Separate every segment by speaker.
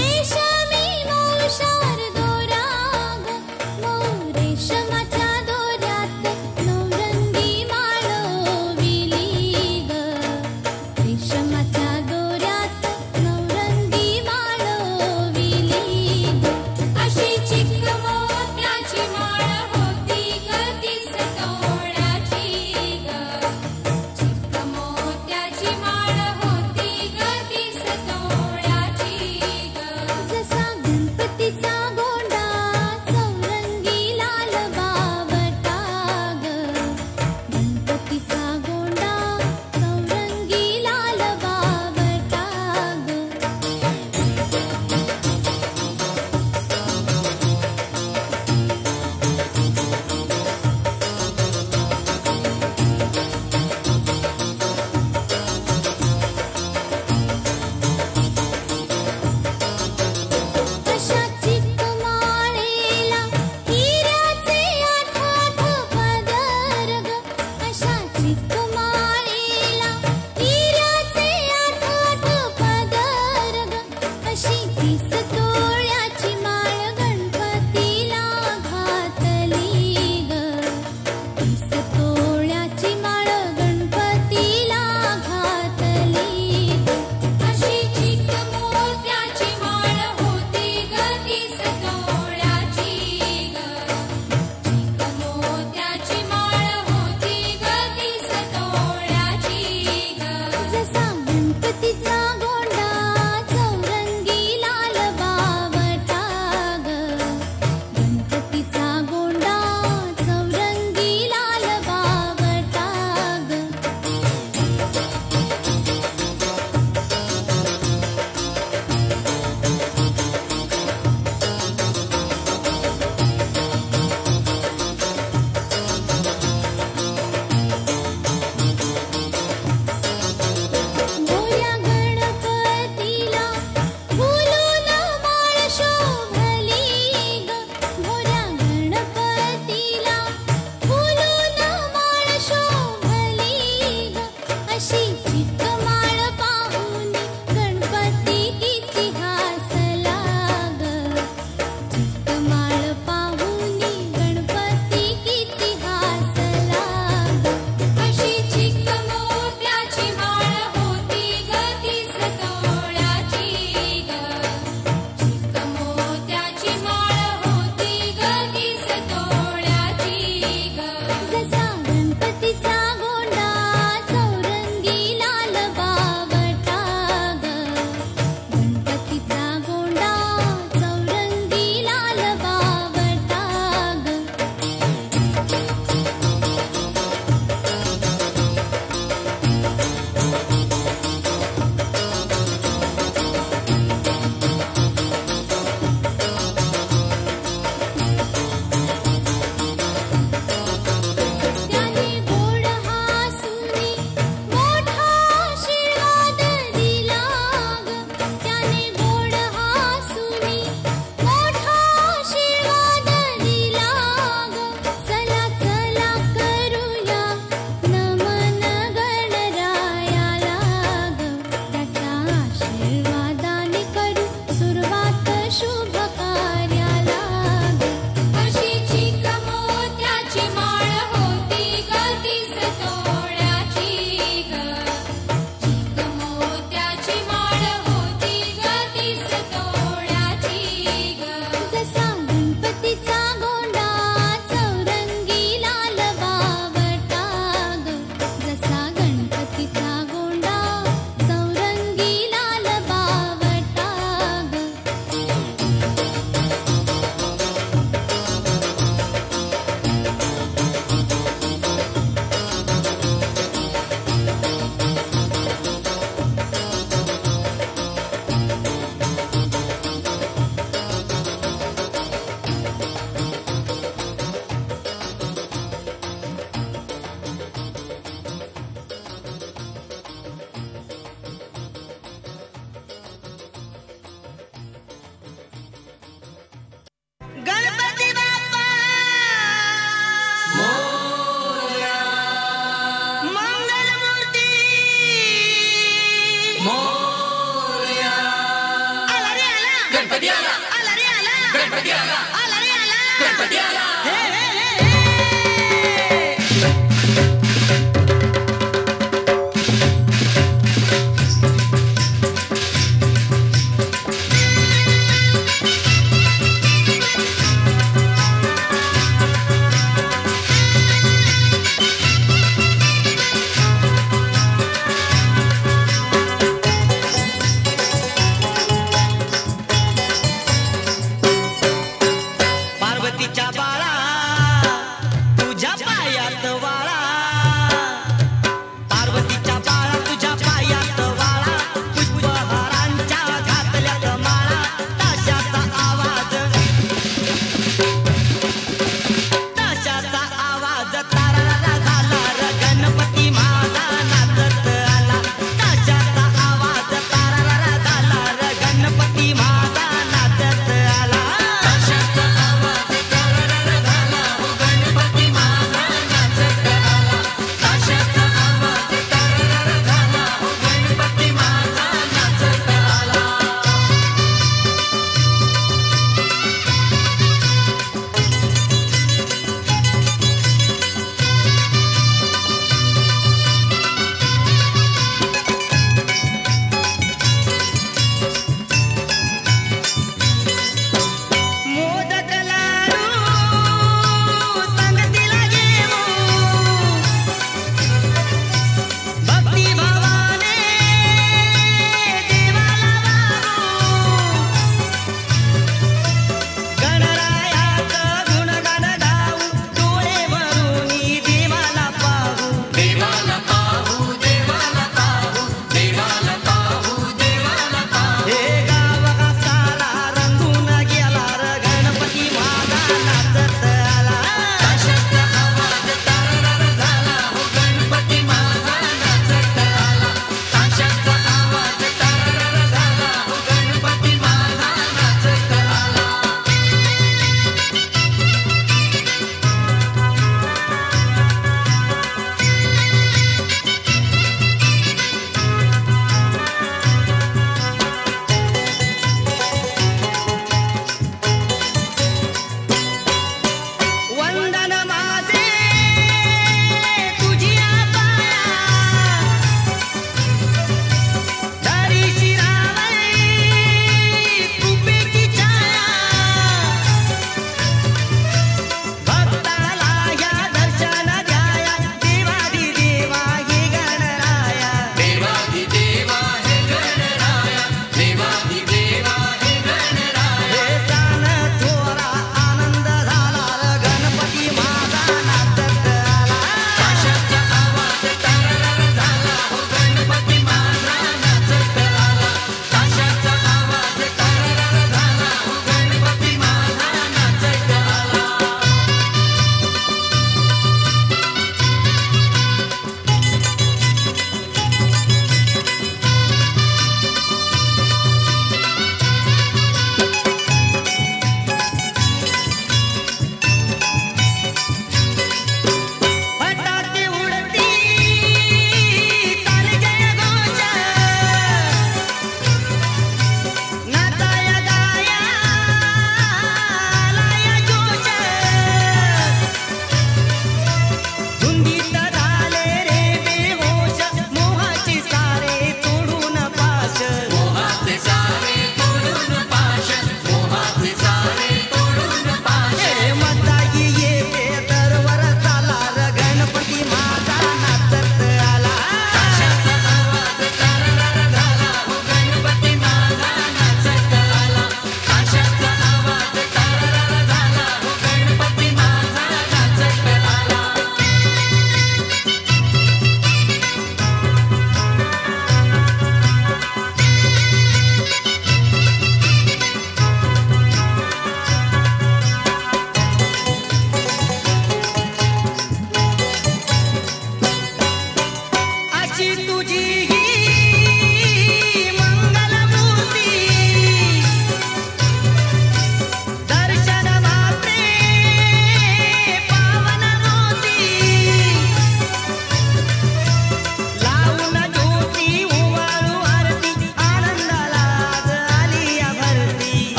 Speaker 1: रेशमी पार्वतीच्या बाळा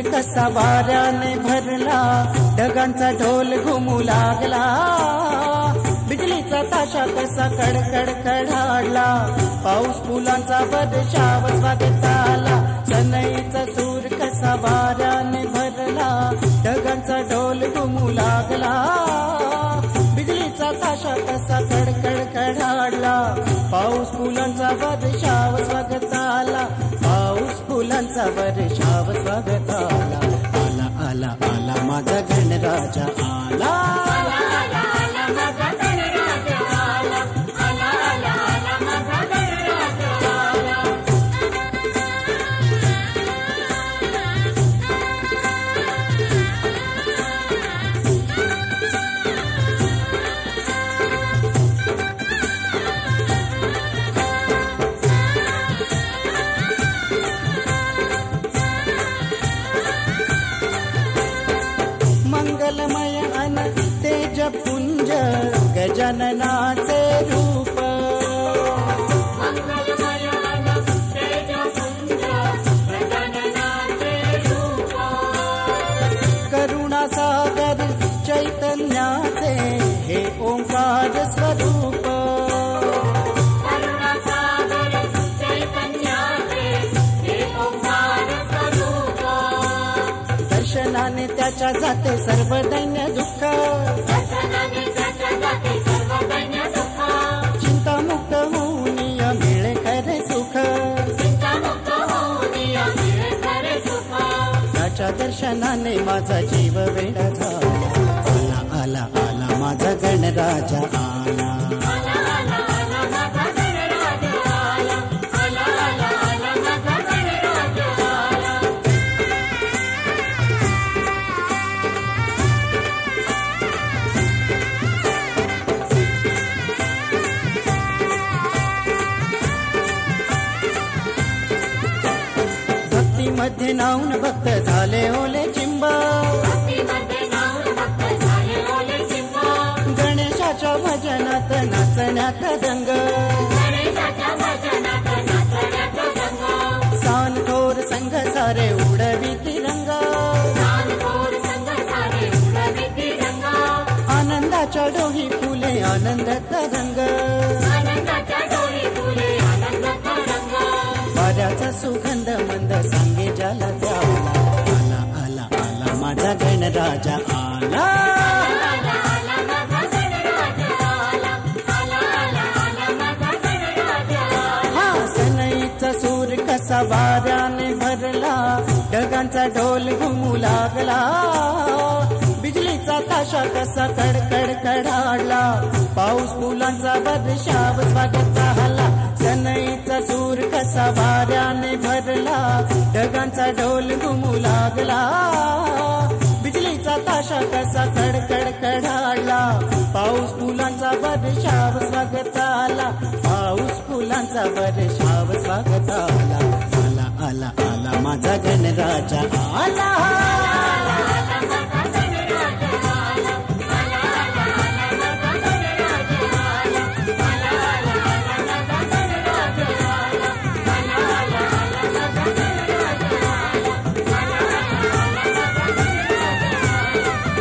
Speaker 1: सूर कसा वाऱ्याने भरला, ढगांचा ढोल घुमू लागला, बिजलीचा ताशा कसा कडकड कडाडला, पाऊस फुलांचा वर्षाव स्वागताला. सनईचा सूर कसा वाऱ्याने भरला, ढगांचा ढोल घुमू लागला, बिजलीचा ताशा कसा कडकड कडाडला, पाऊस फुलांचा वर्षाव स्वागताला, पाऊस फुलांचा वर्षाव स्वागताला. आला आला आला माझा गणराजा आला, मंगलमय अन तेजपुंज गजाननाचे रूप,
Speaker 2: मंगलमय अन तेजपुंज गजाननाचे रूप,
Speaker 1: करुणासागर चैतन्याचे हे ओंकार स्वरूप,
Speaker 2: करुणासागर चैतन्याचे हे ओंकार स्वरूप,
Speaker 1: दर्शनाने त्याच्या जाते सर्व दैन्य दुःख,
Speaker 2: दर्शनाने त्याच्या जाते सर्व दैन्य दुःख,
Speaker 1: चिंतामुक्त होऊन मिळे खरे सुख,
Speaker 2: चिंतामुक्त होऊन मिळे खरे सुख,
Speaker 1: त्याच्या दर्शनाने माझा जीव वेडा झाला. आला आला आला माझा गणराजा आला,
Speaker 2: आला आला आला माझा गणराजा आला, आला आला आला माझा गणराजा आला.
Speaker 1: भक्तीमध्ये नाऊन भक्त झाले ओले चिंब,
Speaker 2: भक्तीमध्ये नाऊन भक्त झाले ओले चिंब,
Speaker 1: गणेशाच्या भजनात नाचण्यात दंग,
Speaker 2: गणेशाच्या भजनात नाचण्यात रंग,
Speaker 1: सानखोर संघ सारे उडवी तिरंग,
Speaker 2: सानखोर संग सारे उडविती रंग,
Speaker 1: आनंदाच्या डोही फुले आनंद तरंग,
Speaker 2: आनंदाच्या डोळी फुले आनंद तरंग,
Speaker 1: वाऱ्याचा सुगंध मंद सांगे ज्याला त्याला. आला आला आला माझा गणराजा आला,
Speaker 2: आला आला माझा गणराजा आला, आला आला आला माझा गणराजा आला.
Speaker 1: हा सनईचा सूर कसा वाऱ्याने भरला, ढगांचा ढोल घुमू लागला, बिजलीचा ताशा कसा कडकड कडाडला, पाऊस फुलांचा वर्षाव स्वागताला. सनईचा सूर कसा वाऱ्याने भरला, ढगांचा ढोल घुमू लागला, बिजलीचा ताशा कसा कडकड कडाडला, पाऊस फुलांचा वर्षाव स्वागताला, पाऊस फुलांचा वर्षाव स्वागताला. आला आला आला माझा गणराजा आला,
Speaker 2: आला आला माझा गणराजा आला, आला आला आला माझा गणराजा आला, आला आला आला माझा गणराजा आला, आला आला आला माझा गणराजा आला, आला आला आला माझा गणराजा आला.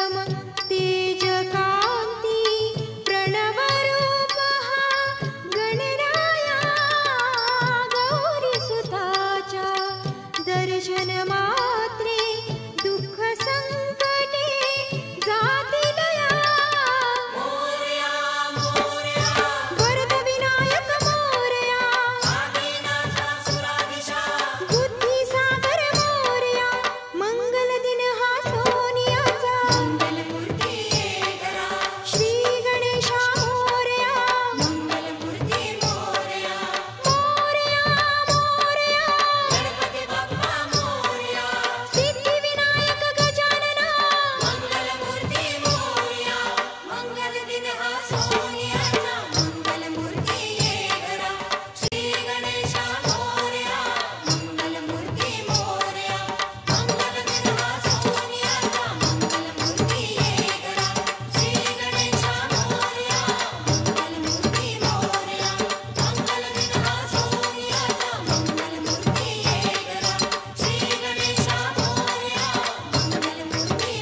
Speaker 3: उत्तम तेज कांती प्रणव रूप गणराया गौरी सुताच्या दर्शन मात्रे दुःख संकटे जातील या वरद विनायक मोरया बुद्धी सागर मोरया मंगल दिन हा सोनियाचा श्री गणेशा मोरया मोरया मोरया सिद्धी विनायक गजानना मंगल दिन हा सोनियाचा मंगलमूर्ती येगरा श्री गणेशा मोरया मंगलमूर्ती मोरया मंगल दिन हा सोनियाचा मंगलमूर्ती येगरा श्री गणेशा मोरया मंगलमूर्ती मोरया मंगल दिन हा सोनियाचा मंगलमूर्ती येगरा श्री गणेशा मोरया मंगलमूर्ती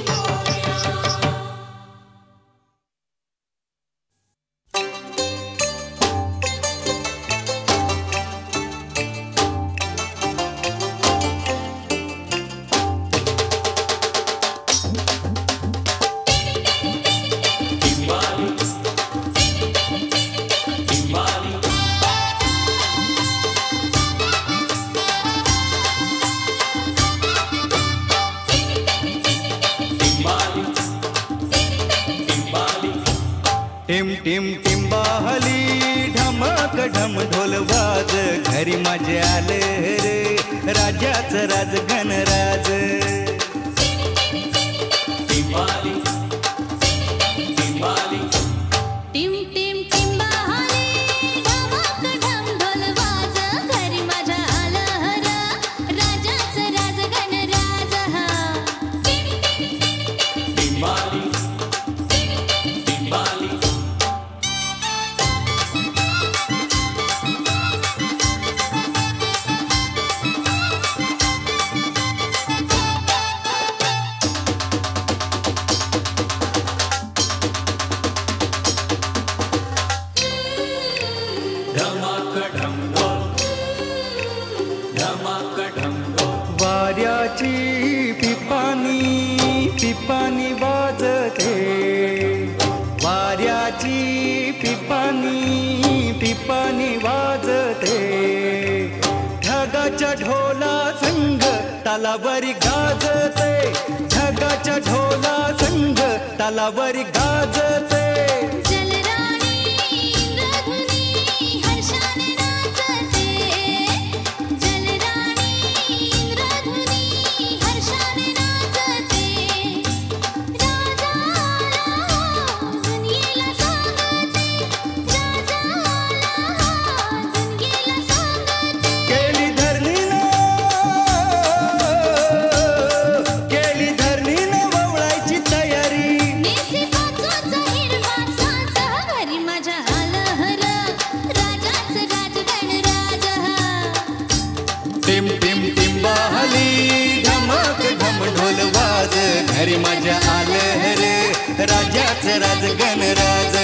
Speaker 4: टिम टिम टिंबाहली ढमक ढम ढोल वाज घरी माझे आले रे राजाचं राज गणराज
Speaker 2: टिम टिम टिंबाहली ढमक ढम ढोल वाज घरी माझ्या आलं हर राजाचं राज गणराज हा
Speaker 4: वाऱ्याची पिपानी पिपानी वाजते वाऱ्याची पिपानी पिपानी वाजते ढगाच्या ढोला संग तालावरी गाजते ढगाच्या ढोला संग तालावरी गाजते
Speaker 2: जलराणी इंद्रधुनी हर्षाने नाचते जलराणी इंद्रधुनी हर्षाने नाचते राजा आला दुनियेला सांगते राजा आला दुनियेला सांगते
Speaker 4: केली धरणीनं ववळायची तयारी
Speaker 2: नेसी पाचोचा हिरवा साज घरी माझ्या आलं हर राजाचं राज गणराज हा
Speaker 4: टिम टिम टिंबाहली ढमक ढम ढोल वाज घरी माझ्या आलं रे राजाचं राज गणराज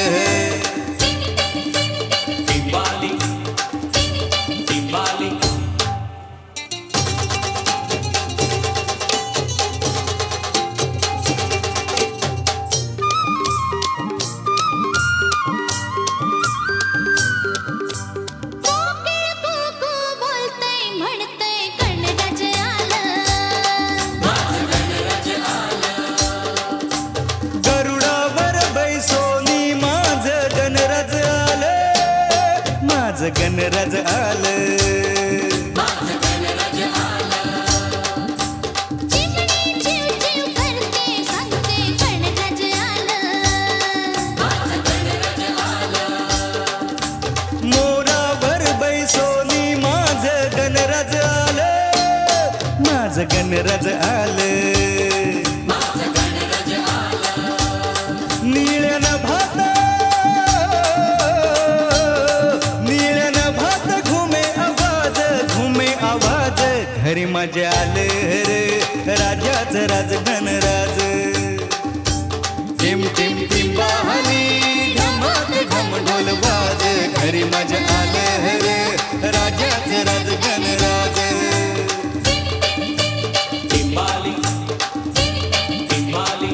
Speaker 2: कोकिळ कुकू बोलतय म्हणतय गणराज आलं
Speaker 4: गरुडावर बैसोनी माझं गणराज आलं माझं गणराज आलं
Speaker 2: चिमणी चिव चिव करते सांगते गणराज आलं
Speaker 4: मोरावर बैसोनी माझं गणराज आलं माझं गणराज आलं नीळ्यान भात घुमे आवाज घरी माझ्या आलं रे राजाचं राज गणराज राज गणराज
Speaker 2: टिंबाली टिंबाली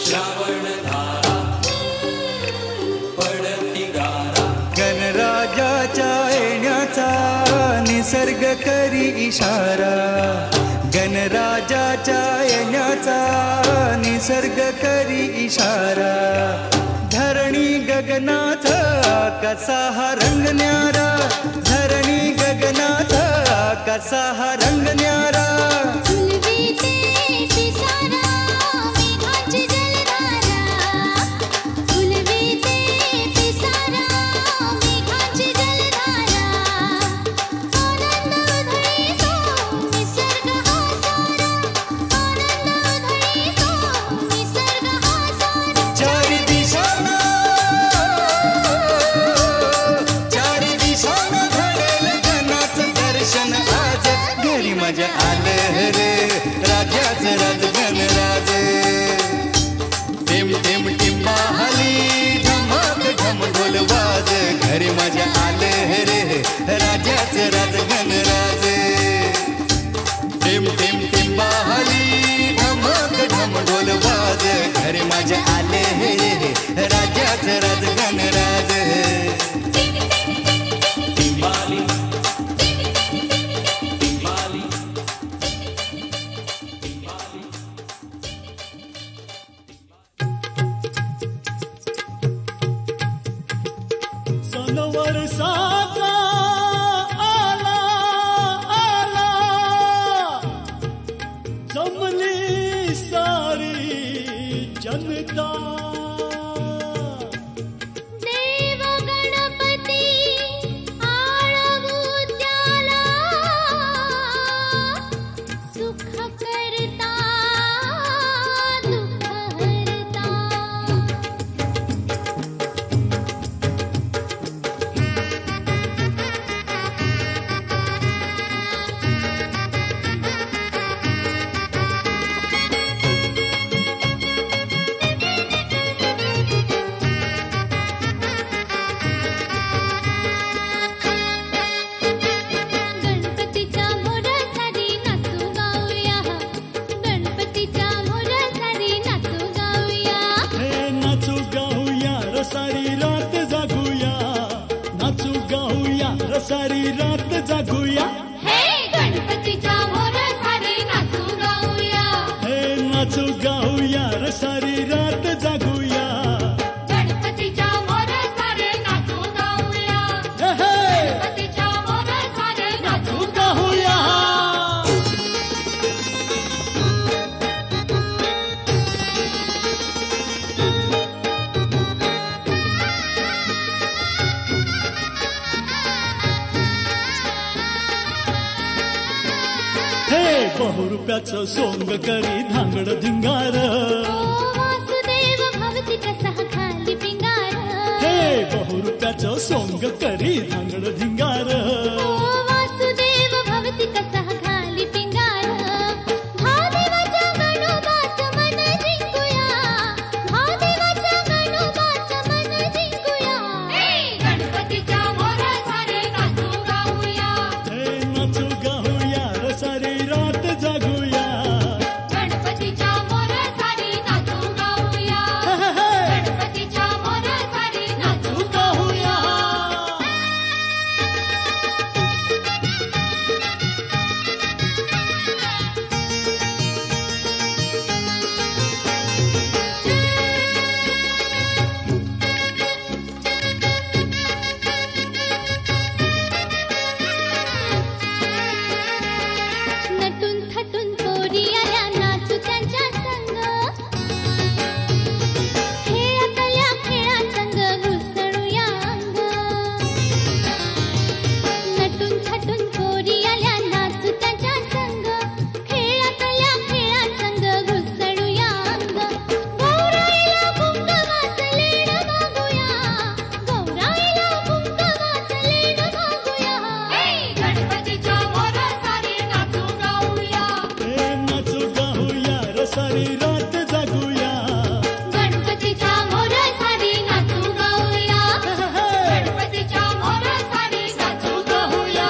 Speaker 2: श्रावण धारा पडती गारा
Speaker 4: गणराजाच्या येण्याचा निसर्ग करी इशारा गणराजाच्या येण्याचा निसर्ग करी इशारा धरणी गगनाचा कसा हा रंग न्यारा धरणी गगनाचा कसा हा रंग न्यारा
Speaker 3: फुलविते पिसारा मेघाची जलधारा फुलविते पिसारा मेघाची जलधारा आनंद उधळीतो निसर्ग हा सारा आनंद उधळीतो निसर्ग हा सारा
Speaker 4: चारी दिशांना घडेल गणाचं दर्शन आज घरी मजा आलं रे राजाचं राज गणराज टिम टिम टिंबाली ढमक ढम ढोल वाज घरी मजा आलं रे राजाचं राज गणराज टिम टिम टिंबाली ढमक ढम ढोल वाज घरी मजा आले रे राजाचं राज गणराज
Speaker 2: टिंबाली टिंबाली
Speaker 1: सनवर साचा आला आला जमली सारी जनता
Speaker 3: देव गणपती आळवू त्याला सुख करता दुःख हरता गणपतीच्या मोरासाठी नाचू गाऊया गणपतीच्या मोरासाठी नाचू गाऊया
Speaker 1: हे नाचू गाऊया रसारी रात जागूया नाचू गाऊया रसारी रात जागूया
Speaker 3: हे गणपतीच्या मोरासाठी नाचू गाऊया
Speaker 1: हे नाचू गाऊया रसारी रात जागूया
Speaker 3: गणपतीच्या मोरासाठी नाचू गाऊया
Speaker 1: हे हे
Speaker 3: गणपतीच्या मोरासाठी नाचू
Speaker 1: गाऊया हे बहुरुप्याचं सोंग करी धांगड धिंगार
Speaker 3: ओ वासुदेव भवती कसा खाली पिंगार
Speaker 1: हे बहुरुप्याचं सोंग करी धांगड धिंगार
Speaker 3: ओ वासुदेव भवती कसा खाली पिंगार महादेवाच्या गणोबाचं मन जिंकूया महादेवाच्या गणोबाचं मन जिंकूया हे गणपतीच्या मोरासाठी नाचू गाऊया
Speaker 1: हे नाचू गाऊया रसारी रात जागूया
Speaker 3: गणपतीच्या मोरासाठी नाचू गाऊया
Speaker 1: हे हे हे
Speaker 3: गणपतीच्या मोरासाठी नाचू
Speaker 1: गाऊया
Speaker 5: सारी रात जागूया
Speaker 3: गणपतीच्या मोरया सारी नाचू गाऊया गणपतीच्या मोरया सारी नाचू गाऊया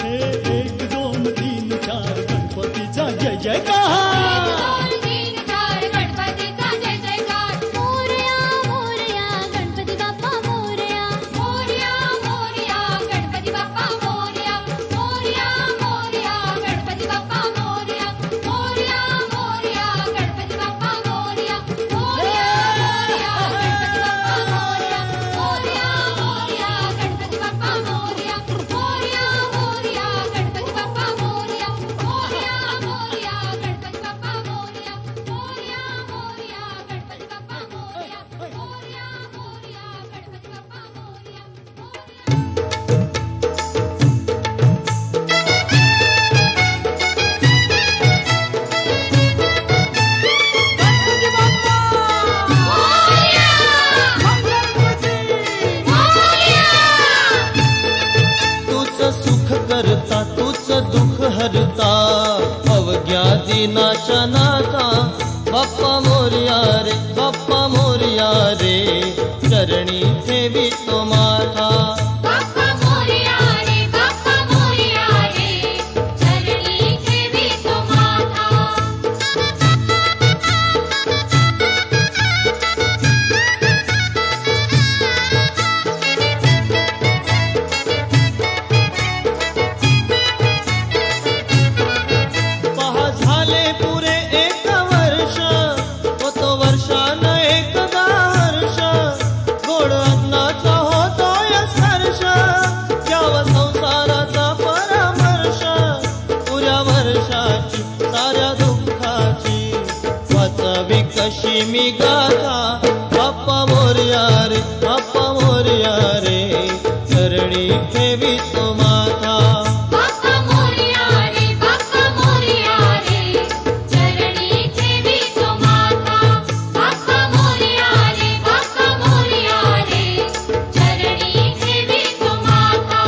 Speaker 5: हे 1 2 3 4 गणपतीचा जय जयकार
Speaker 3: 1 2 3 4 गणपतीचा जय जयकार मोरया मोरया गणपती बाप्पा मोरया मोरया मोरया गणपती बाप्पा मोरया मोरया मोरया गणपती बाप्पा मोरया मोरया मोरया गणपती बाप्पा मोरया मोरया मोरया गणपती बाप्पा मोरया मोरया मोरया गणपती बाप्पा मोरया मोरया मोरया गणपती बाप्पा मोरया मोरया मोरया गणपती बाप्पा मोरया मोरया मोरया गणपती बाप्पा मोरया
Speaker 6: तूच सुख करता तूच दुःख हरता अवघ्या दिनाशनाथा बाप्पा मोरया रे चरणी ठेवी तो माथा
Speaker 3: बाप्पा मोरया रे चरणी ठेवी तो माथा
Speaker 6: पहा झाले पुरे 1 वर्ष होतो वर्षान एकदा हर्ष गोड अन्नाचा होतोय स्पर्श याव संसाराचा परामर्श पुऱ्या वर्षाची साऱ्या दुःखाची वाचावी कशी मी गाथा बाप्पा मोरया रे चरणी ठेवी तो माथा
Speaker 3: बाप्पा मोरया रे चरणी ठेवी तो माथा बाप्पा मोरया रे चरणी ठेवी तो माथा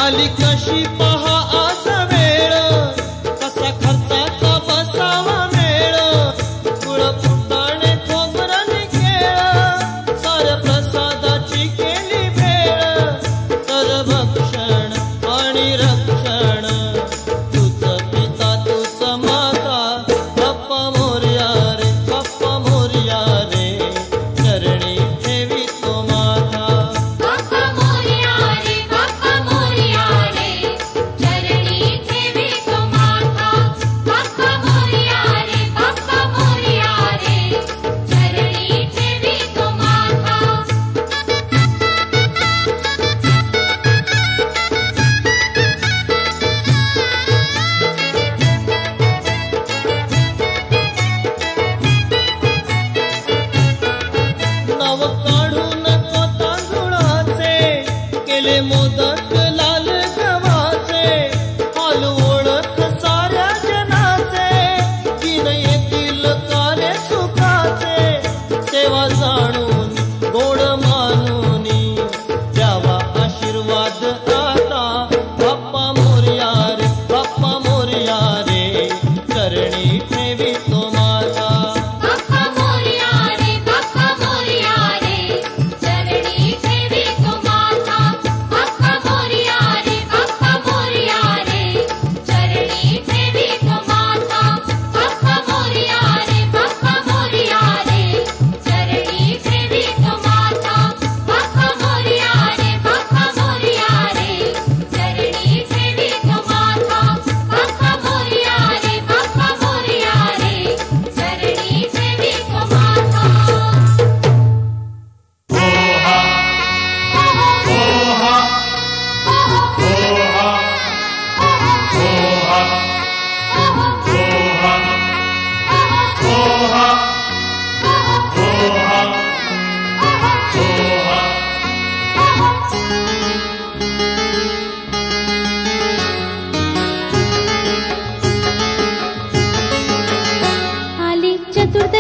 Speaker 6: आली कशी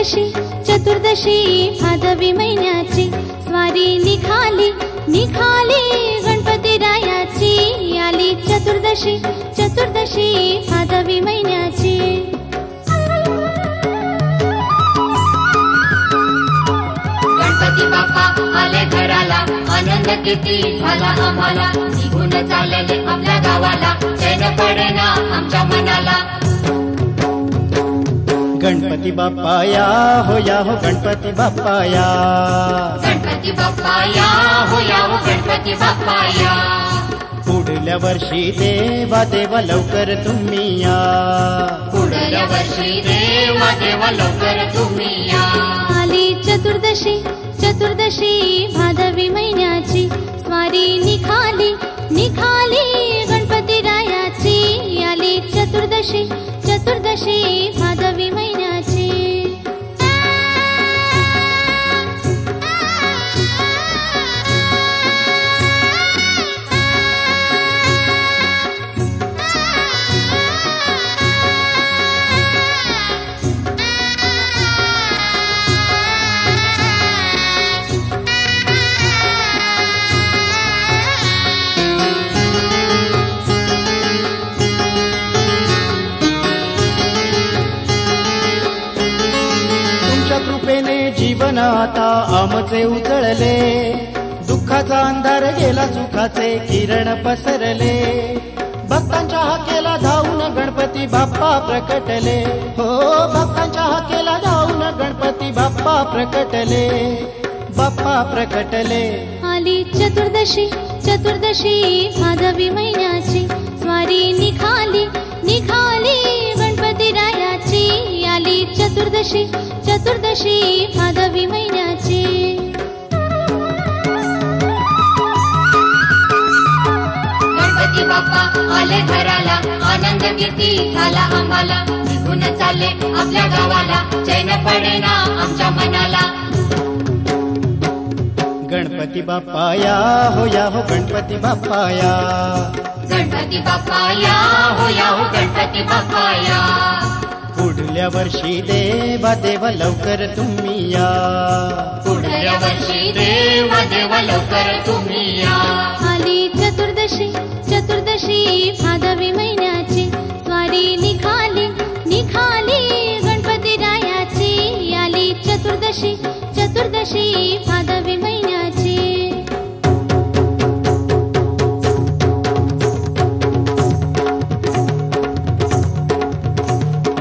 Speaker 3: चतुर्दशी चतुर्दशी भादवी महिन्याची स्वारी निघाली निघाली गणपती रायाची आली चतुर्दशी चतुर्दशी भादवी महिन्याची
Speaker 2: गणपती बाप्पा आले घराला आनंद किती झाला आम्हाला निघून चालले आपल्या गावाला चैन पडेना आमच्या मनाला
Speaker 5: गणपती बाप्पा या हो गणपती बाप्पा या
Speaker 2: गणपती बाप्पा या हो गणपती बाप्पा या
Speaker 5: पुढल्या वर्षी देवा देवा लवकर तुम्ही या
Speaker 2: पुढल्या वर्षी देवा देवा लवकर तुम्ही या
Speaker 3: आली चतुर्दशी चतुर्दशी भादवी महिन्याची स्वारी निघाली निघाली गणपती रायाची आली चतुर्दशी चतुर्दशी भादवी महिन्याची
Speaker 5: जीवन आता आमचे उजळले दुःखाचा अंधार गेला सुखाचे किरण पसरले भक्तांच्या हाकेला धावून गणपती बाप्पा प्रकटले हो भक्तांच्या हाकेला धावून गणपती बाप्पा प्रकटले बाप्पा प्रकटले
Speaker 3: आली चतुर्दशी चतुर्दशी भादवी महिन्याची स्वारी निघाली निघाली गणपती रायाची आली चतुर्दशी चतुर्दशी भादवी महिन्याची
Speaker 2: गणपती बाप्पा आले घराला आनंद किती झाला आम्हाला निघून चालले आपल्या गावाला चैन पडेना आमच्या मनाला
Speaker 5: गणपती बाप्पा या हो गणपती बाप्पा या
Speaker 2: गणपती बाप्पा या हो गणपती बाप्पा या
Speaker 5: पुढल्या वर्षी देवा देवा लवकर तुम्ही या
Speaker 2: पुढल्या वर्षी देवा देवा लवकर तुम्ही या
Speaker 3: आली चतुर्दशी चतुर्दशी भादवी महिन्याची स्वारी निघाली निघाली गणपती रायाची आली चतुर्दशी चतुर्दशी भादवी महिन्याची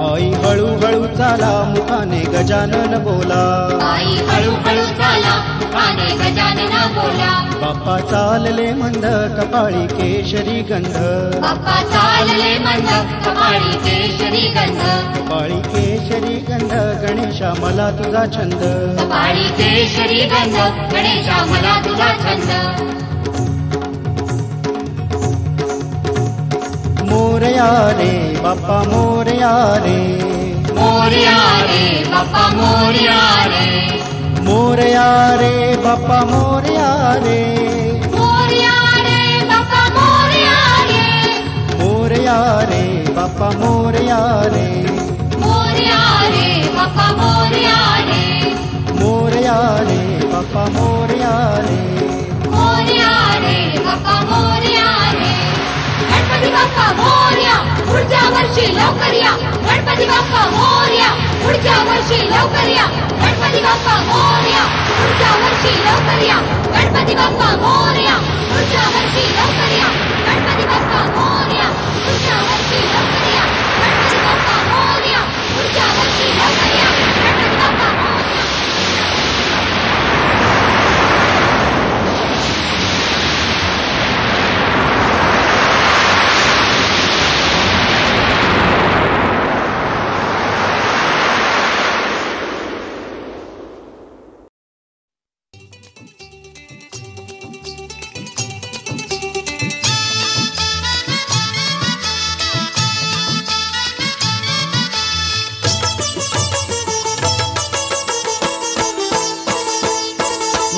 Speaker 5: आई हळूहळू चाला मुखाने गजानन बोला
Speaker 2: आई हळूहळू चाला मुखाने गजानन बोला
Speaker 5: बाप्पा चालले मंद कपाळी केशरी गंध
Speaker 2: बाप्पा चालले मंद कपाळी केशरी गंध
Speaker 5: कपाळी केशरी गंध गणेशा मला तुझा छंद
Speaker 2: कपाळी केशरी गंध गणेशा मला तुझा छंद
Speaker 5: मोरया रे बाप्पा मोरया रे
Speaker 2: मोरया रे बाप्पा मोरया रे
Speaker 5: मोरया रे बाप्पा मोरया रे
Speaker 2: मोरया रे बाप्पा मोरया रे
Speaker 5: मोरया रे बाप्पा मोरया रे
Speaker 2: मोरया रे बाप्पा मोरया रे
Speaker 5: मोरया रे बाप्पा मोरया रे
Speaker 2: मोरया रे बाप्पा मोरया रे गणपती बाप्पा मोरया पुढच्या वर्षी लवकर या गणपती बाप्पा मोरया पुढच्या वर्षी लवकर या गणपती बाप्पा मोरया पुढच्या वर्षी लवकर या गणपती बाप्पा मोरया पुढच्या वर्षी लवकर या गणपती बाप्पा मोरया पुढच्या वर्षी लवकर या गणपती बाप्पा मोरया पुढच्या वर्षी लवकर या गणपती बाप्पा मोरया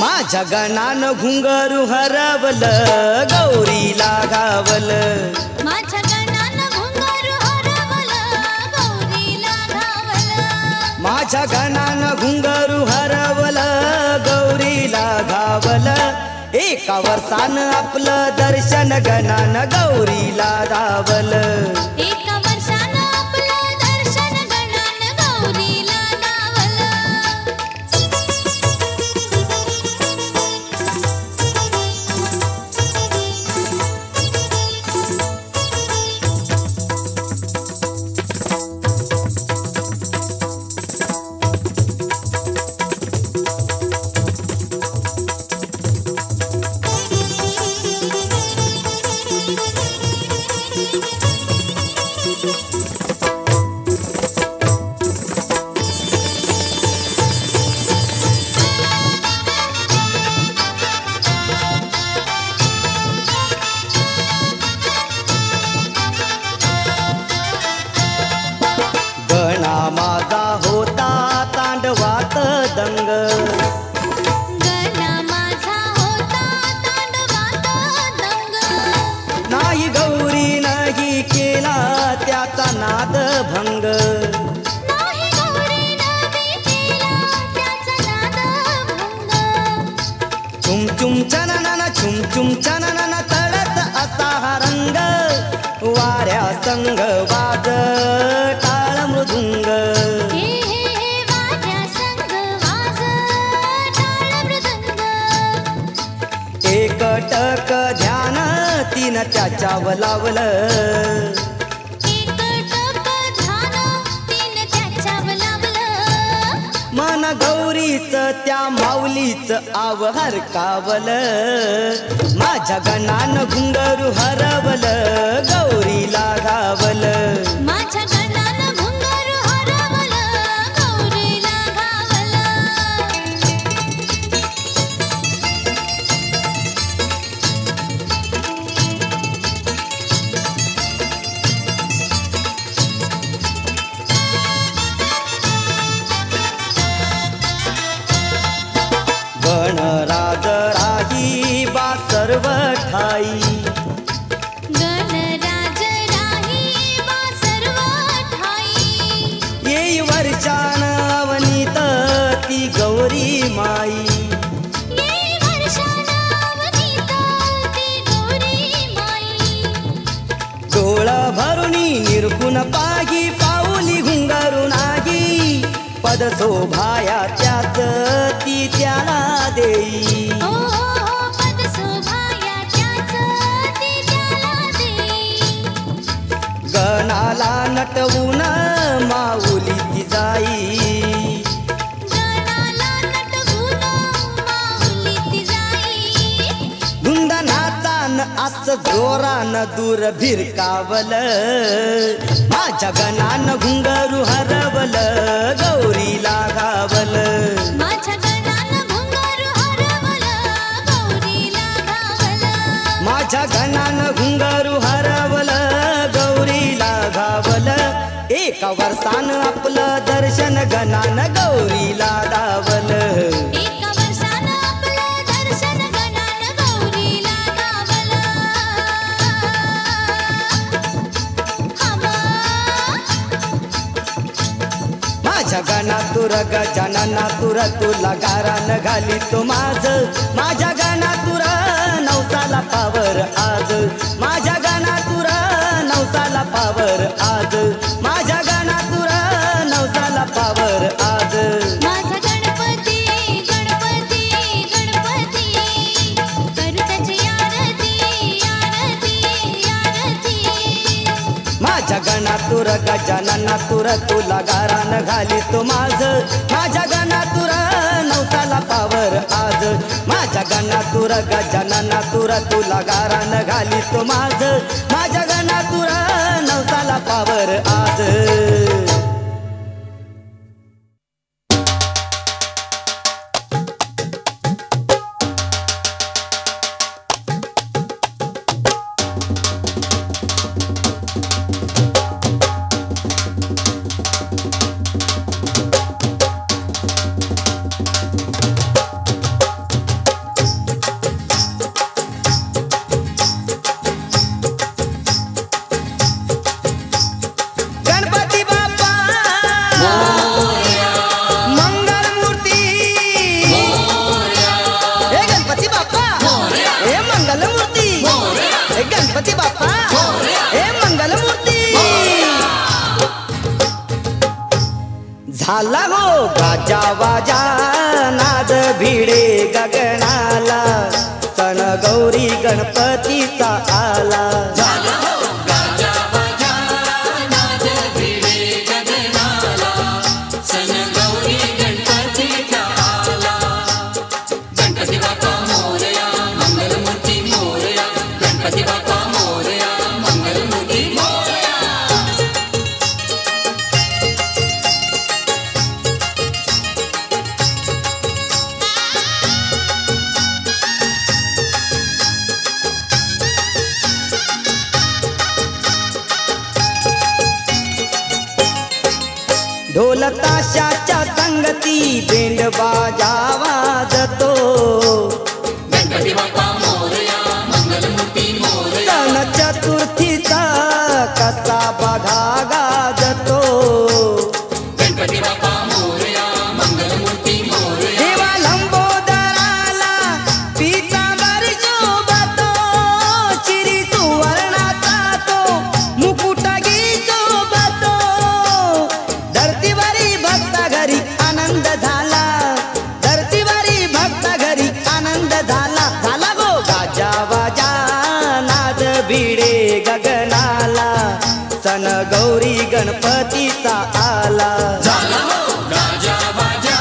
Speaker 1: माझ्या गणानं घुंगरू हरवलं गौरीला घावलं
Speaker 3: माझ्या गणानं घुंगरू हरवलं गौरीला घावलं
Speaker 4: माझ्या गणानं घुंगरू हरवलं गौरीला घावलं एका वर्षानं आपलं दर्शन गणानं गौरीला धावलं
Speaker 3: एका वर्षानं आपलं दर्शन गणानं गौरीला
Speaker 4: गणा माझा होता तांडवात दंग
Speaker 3: गणा माझा होता तांडवात दंग
Speaker 4: नाही गौरी नाही केला त्याचा नाद भंग
Speaker 3: नाही गौरीनं बी केला त्याचा नाद भंग
Speaker 4: चुम चुम चननन तळत असा हा रंग वाऱ्या संग वाज टाळ मृदुंग
Speaker 3: हे वाऱ्या संग वाज टाळ मृदंग
Speaker 4: एकटक ध्यान तीन त्याच्यावर लावलं
Speaker 3: एकटक ध्यान तीन त्याच्यावर लावलं
Speaker 4: मन गौरीच त्या माऊलीच आव हरकावलं माझ्या गणानं घुंगरू हरवलं गौरीला घावलं
Speaker 3: माझ्या गणानं घुंगरू हरवलं गौरीला घावलं
Speaker 4: गणराज राही बा सर्व ठाई
Speaker 3: गणराज राही बा सर्व ठाई
Speaker 4: येई वर्षान अवनीत ती गौरी माई
Speaker 3: ये वर्षानावनीत ती गौरी माई
Speaker 4: डोळ भरुनी निर्गुण पागी पाऊली घुंगरू नाही पद शोभाया त्याच ती त्याला देई
Speaker 3: ओ पद शोभाया त्याच ती त्याला देई
Speaker 4: गणाला नटवून माऊली ती जाई
Speaker 3: गणाला नटवून माऊली ती जाई
Speaker 4: धुंद नाचान अस जोरान दूर भिरकावलं माझ्या गणानं घुंगरू हरवलं गौरीला घावलं
Speaker 3: माझ्या गणानं घुंगरू हरवलं गौरीला घावलं
Speaker 4: माझ्या गणानं घुंगरू हरवलं गौरीला घावलं एका वर्षानं आपलं दर्शन गणानं गौरीला धावलं
Speaker 3: एका वर्षानं आपलं दर्शन गणानं गौरीला घावलं
Speaker 4: माझ्या गणा तुर गजानना तुर तुला गारान घाली तो माझ्या गणा तुर नवसाला पावर आज माझ्या गणा तुर नवसाला पावर आज माझ्या गणा तुर नवसाला पावर आज
Speaker 3: माझा गणपती गणपती गणपती करू त्याची आरती आरती आरती
Speaker 4: माझ्या गणा तुर गजानना तुर तुला गारान घाली तो माझ्या गणा तुर नवसाला पावर आज माझ्या गणा तुर गजानना तुर तुला गारान घाली तो माझ्या गणा तुर नवसाला पावर आज गणपती बाप्पा झाला हो गाजा वाजा नाद भिडे गगनाला सण गौरी गणपतीचा आला ढोल ताशाच्या संगती बेंड बाजा वाजतो
Speaker 2: गणपती बाप्पा मोरया मंगलमूर्ती मोरया
Speaker 4: सण चतुर्थीचा कसा बघा गाजतो
Speaker 2: गणपती बाप्पा मोरया मंगलमूर्ती मोरया
Speaker 4: देवा लंबोदराला पीतांबर शोभतो चिरी सुवर्णाचा तो मुकुटगी शोभतो धरतीवरी भक्त घरी आनंद झाला धरतीवरी भक्त घरी आनंद झाला झाला गो गाजा वाजा नाद भिडे गगनाला सण गौरी गणपतीचा आला
Speaker 2: झाला हो गाजा बाजा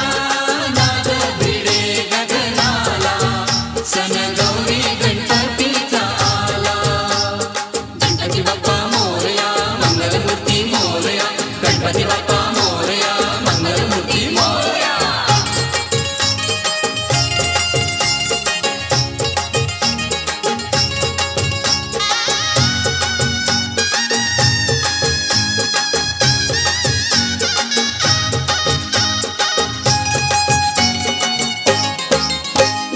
Speaker 2: नाद भिडे गगनाला सण गौरी गणपतीचा आला गणपती बाप्पा मोरया मंगलमूर्ती मोरया गणपती बाप्पा मोरया मंगलमूर्ती मोरया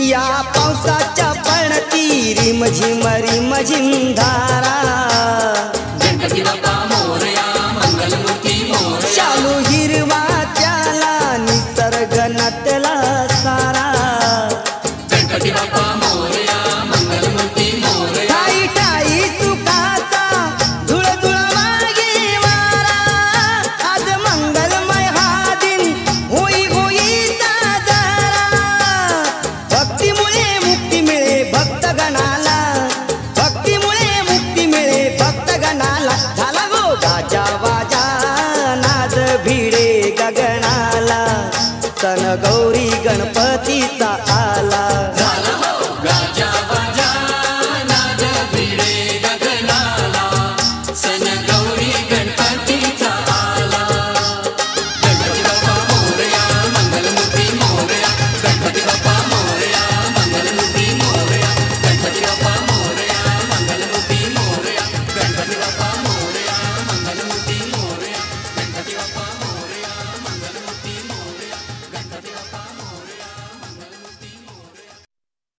Speaker 4: या पावसाच्या पणती रिमझिम रिमझिम धारा
Speaker 2: गणपती बाप्पा मोरया मंगलमूर्ती मोरया
Speaker 4: शालू हिरवा त्याला निसर्ग नटला सारा
Speaker 2: गणपती बाप्पा मोरया मंगलमूर्ती मोरया
Speaker 4: ठाई ठाई सुखाचा धुळ धुळ मागे वारा आज मंगलमय हा दिन होई होई साजरा भक्तीमुळे मुक्ती मिळे भक्तगणाला भक्तीमुळे मुक्ती मिळे भक्तगणाला झाला गो गाजा वाजा नाद भिडे गगनाला सण गौरी गणपतीचा आला